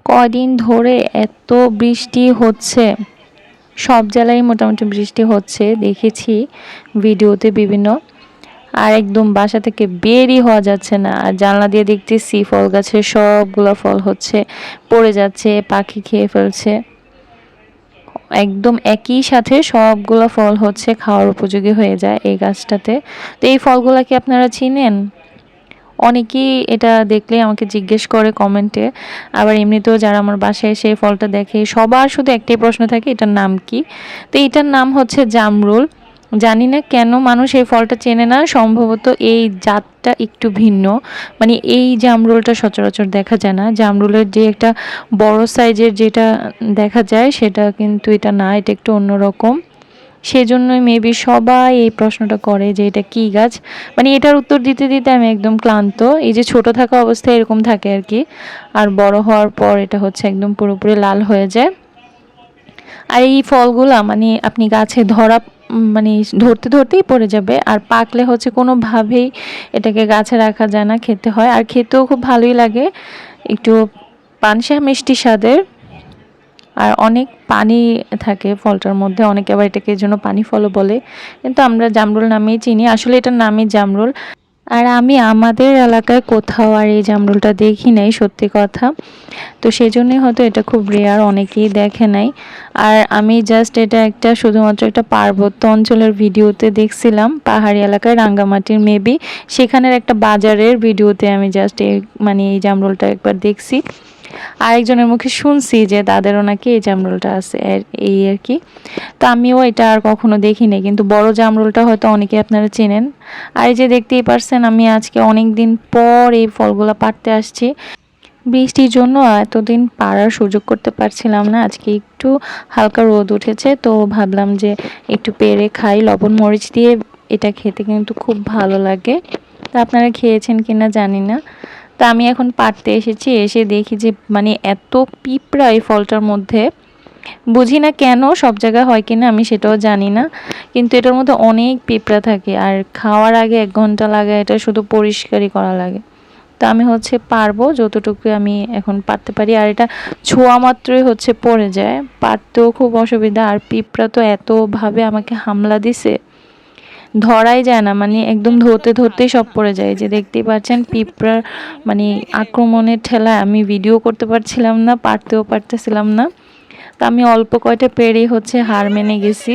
কদিন ধরে এত বৃষ্টি হচ্ছে, সব জেলায় মোটামুটি বৃষ্টি হচ্ছে, দেখেছি ভিডিওতে বিভিন্ন। আর একদম বাসা থেকে বেরই হওয়া যাচ্ছে না। আর জানলা দিয়ে দেখতেছি ফল গাছে সবগুলা ফল হচ্ছে পড়ে যাচ্ছে, পাখি খেয়ে ফেলছে। একদম একই সাথে সবগুলো ফল হচ্ছে খাওয়ার উপযোগী হয়ে যায় এই গাছটাতে। তো এই ফলগুলা কি আপনারা চিনেন? অনেকেই এটা দেখলে আমাকে জিজ্ঞেস করে কমেন্টে। আবার এমনিতেও যারা আমার বাসায় এসে এই ফলটা দেখে সবার শুধু একটাই প্রশ্ন থাকে, এটার নাম কি? তো এটার নাম হচ্ছে জামরুল। জানি না কেন মানুষ এই ফলটা চেনে না, সম্ভবত এই জাতটা একটু ভিন্ন। মানে এই জামরুলটা সচরাচর দেখা যায় না। জামরুলের যে একটা বড় সাইজের যেটা দেখা যায় সেটা কিন্তু এটা না, এটা একটু অন্যরকম। সেজন্যই মেবি সবাই এই প্রশ্নটা করে যে এটা কি গাছ। মানে এটার উত্তর দিতে দিতে আমি একদম ক্লান্ত। এই যে ছোট থাকা অবস্থায় এরকম থাকে আর কি, আর বড় হওয়ার পর এটা হচ্ছে একদম পুরোপুরি লাল হয়ে যায়। আর এই ফলগুলা মানে আপনি গাছে ধরা মানে ধরতে ধরতেই পড়ে যাবে। আর পাকলে হচ্ছে কোনোভাবেই এটাকে গাছে রাখা যায় না, খেতে হয়। আর খেতেও খুব ভালোই লাগে, একটু পানসা মিষ্টি স্বাদের। আর অনেক পানি থাকে ফলটার মধ্যে, অনেকে আবার এটাকে এই জন্য পানি ফলও বলে, কিন্তু আমরা জামরুল নামেই চিনি, আসলে এটার নামই জামরুল। আর আমি আমাদের এলাকায় কোথাও আর এই জামরুলটা দেখি নাই, সত্যি কথা। তো সেজন্যই হয়তো এটা খুব রেয়ার, অনেকেই দেখে নাই। আর আমি জাস্ট এটা একটা শুধুমাত্র একটা পার্বত্য অঞ্চলের ভিডিওতে দেখছিলাম, পাহাড়ি এলাকায় রাঙ্গামাটির মেবি, সেখানের একটা বাজারের ভিডিওতে আমি জাস্ট মানে এই জামরুলটা একবার দেখছি। আরেকজনের মুখে শুনছি যে তাদেরও নাকি এই জামরুলটা আছে, এই আর কি। তো আমিও এটা আর কখনো দেখিনি, কিন্তু বড় জামরুলটা হয়তো অনেকে আপনারা চেনেন। আর এই যে দেখতেই পারছেন আমি আজকে অনেক দিন পর এই ফলগুলা পাড়তে আসছি। বৃষ্টির জন্য এতদিন পাড়ার সুযোগ করতে পারছিলাম না, আজকে একটু হালকা রোদ উঠেছে তো ভাবলাম যে একটু পেড়ে খাই লবণ মরিচ দিয়ে। এটা খেতে কিন্তু খুব ভালো লাগে। তা আপনারা খেয়েছেন কিনা জানি না। তা আমি এখন পাড়তে এসেছি, এসে দেখি যে মানে এত পিঁপড়া এই ফলটার মধ্যে। বুঝি না কেন, সব জায়গায় হয় কিনা আমি সেটাও জানি না, কিন্তু এটার মধ্যে অনেক পিঁপড়া থাকে। আর খাওয়ার আগে 1 ঘন্টা লাগে, এটা শুধু পরিষ্কারই করা লাগে। তো আমি হচ্ছে পারবো যতটুকু আমি এখন পারতে পারি। আর এটা ছোঁয়া মাত্রই হচ্ছে পড়ে যায়, পারতেও খুব অসুবিধা। আর পিঁপড়া তো এতভাবে আমাকে হামলা দিছে, ধরাই যায় না, মানে একদম ধরতে ধরতেই সব পড়ে যায়। যে দেখতেই পাচ্ছেন পিঁপড়ার মানে আক্রমণের ঠেলায় আমি ভিডিও করতে পারছিলাম না, পারতেও পারতেছিলাম না। তা আমি অল্প কয়টা পেরেই হচ্ছে হার মেনে গেছি।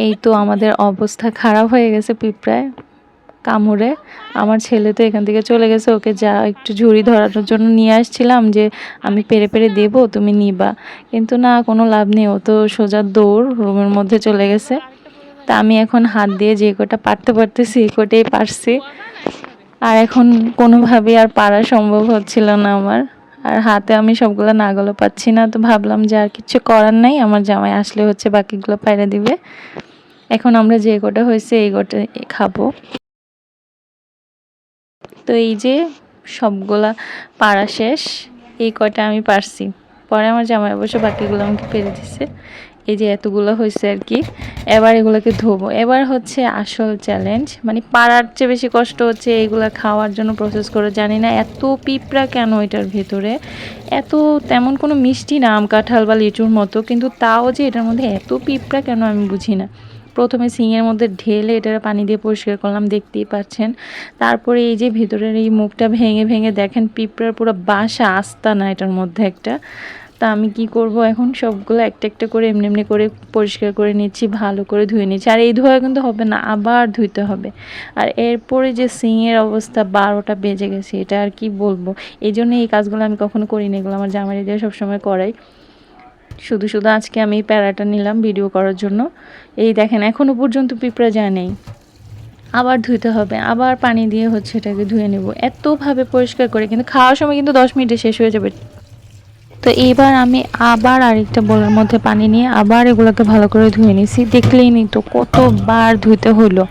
এই তো আমাদের অবস্থা খারাপ হয়ে গেছে পিঁপড়ায় কামড়ে। আমার ছেলে তো এখান থেকে চলে গেছে, ওকে যা একটু ঝুড়ি ধরানোর জন্য নিয়ে আসছিলাম যে আমি পেরে পেরে দেবো, তুমি নিবা। কিন্তু না, কোনো লাভ নেই, ও তো সোজা দৌড় রুমের মধ্যে চলে গেছে। তা আমি এখন হাত দিয়ে যে কটা পারতে পারতেছি এই কটাই পারছি। আর এখন কোনোভাবেই আর পারা সম্ভব হচ্ছিল না আমার। আর হাতে আমি সবগুলো নাগালও পাচ্ছি না, তো ভাবলাম যে আর কিছু করার নাই, আমার জামাই আসলে হচ্ছে বাকিগুলো পাইরা দিবে। এখন আমরা যে কটা হয়েছে এই কটা খাবো। তো এই যে সবগুলা পাড়া শেষ, এই কটা আমি পারছি। পরে আমার জামাই অবশ্য বাকিগুলো আমাকে পেরে দিছে। এই যে এতগুলো হয়েছে আর কি। এবার এগুলোকে ধোবো। এবার হচ্ছে আসল চ্যালেঞ্জ, মানে পাড়ার চেয়ে বেশি কষ্ট হচ্ছে এইগুলা খাওয়ার জন্য প্রসেস করে। জানি না এত পিঁপড়া কেন এটার ভেতরে, এত তেমন কোনো মিষ্টি না আম কাঁঠাল বা লিচুর মতো, কিন্তু তাও যে এটার মধ্যে এত পিঁপড়া কেন আমি বুঝি না। প্রথমে সিঙের মধ্যে ঢেলে এটার পানি দিয়ে পরিষ্কার করলাম, দেখতেই পাচ্ছেন। তারপরে এই যে ভেতরের এই মুখটা ভেঙে ভেঙে দেখেন পিঁপড়ার পুরো বাসা, আস্তানা এটার মধ্যে একটা। তা আমি কি করব এখন, সবগুলো একটা একটা করে এমনি এমনি করে পরিষ্কার করে নিচ্ছি, ভালো করে ধুয়ে নিচ্ছি। আর এই ধোয়া কিন্তু হবে না, আবার ধুইতে হবে। আর এরপরে যে সিঙের অবস্থা, 12টা বেজে গেছে, এটা আর কি বলবো। এই জন্য এই কাজগুলো আমি কখনো করি না, এগুলো আমার জামাই দিয়ে সবসময় করাই। শুধু শুধু আজকে আমি এই প্যারাটা নিলাম ভিডিও করার জন্য। এই দেখেন এখনো পর্যন্ত পিঁপড়া যায় নেই। আবার ধুইতে হবে, আবার পানি দিয়ে হচ্ছে এটাকে ধুয়ে নেব, এতভাবে পরিষ্কার করে। কিন্তু খাওয়ার সময় কিন্তু 10 মিনিটে শেষ হয়ে যাবে। তো এইবার আমি আবার আরেকটা বোলের মধ্যে পানি নিয়ে আবার এগুলোকে ভালো করে ধুয়ে নিছি। দেখলেই নি তো কতবার ধুইতে হলো।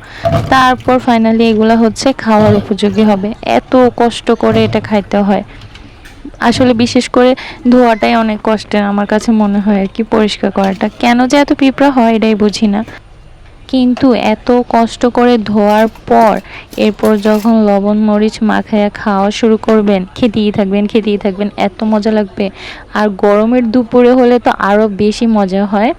তারপর ফাইনালি এগুলো হচ্ছে খাওয়ার উপযোগী হবে। এত কষ্ট করে এটা খাইতে হয়। আসলে বিশেষ করে ধোয়াটাই অনেক কষ্টের আমার কাছে মনে হয় আর কি, পরিষ্কার করাটা। কেন যে এত পিঁপড়া হয় এটাই বুঝি না। কিন্তু এত কষ্ট করে ধোয়ার পর এরপর যখন লবণ মরিচ মাখায়া খাওয়া শুরু করবেন, খেতেই থাকবেন, এত মজা লাগবে। আর গরমের দুপুরে হলে তো আরও বেশি মজা হয়।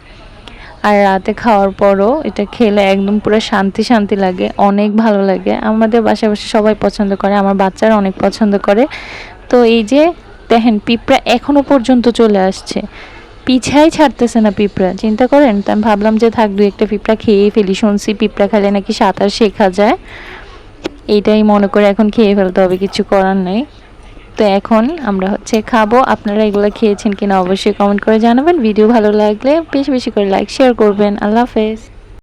আর রাতে খাওয়ার পরও এটা খেলে একদম পুরো শান্তি শান্তি লাগে, অনেক ভালো লাগে। আমাদের বাসায় সবাই পছন্দ করে, আমার বাচ্চারা অনেক পছন্দ করে। তো এই যে দেখেন পিঁপড়া এখনো পর্যন্ত চলে আসছে, পিছাই ছাড়তেছে না পিঁপড়া, চিন্তা করেন। তো আমি ভাবলাম যে থাক দু একটা পিঁপড়া খেয়েই ফেলি, শুনছি পিঁপড়া খেলে নাকি সাঁতার শেখা যায়, এইটাই মনে করে এখন খেয়ে ফেলতে হবে, কিছু করার নেই। তো এখন আমরা খাবো। আপনারা এগুলো খেয়েছেন কিনা অবশ্যই কমেন্ট করে জানাবেন। ভিডিও ভালো লাগলে বেশি বেশি করে লাইক শেয়ার করবেন। আল্লাহ হাফেজ।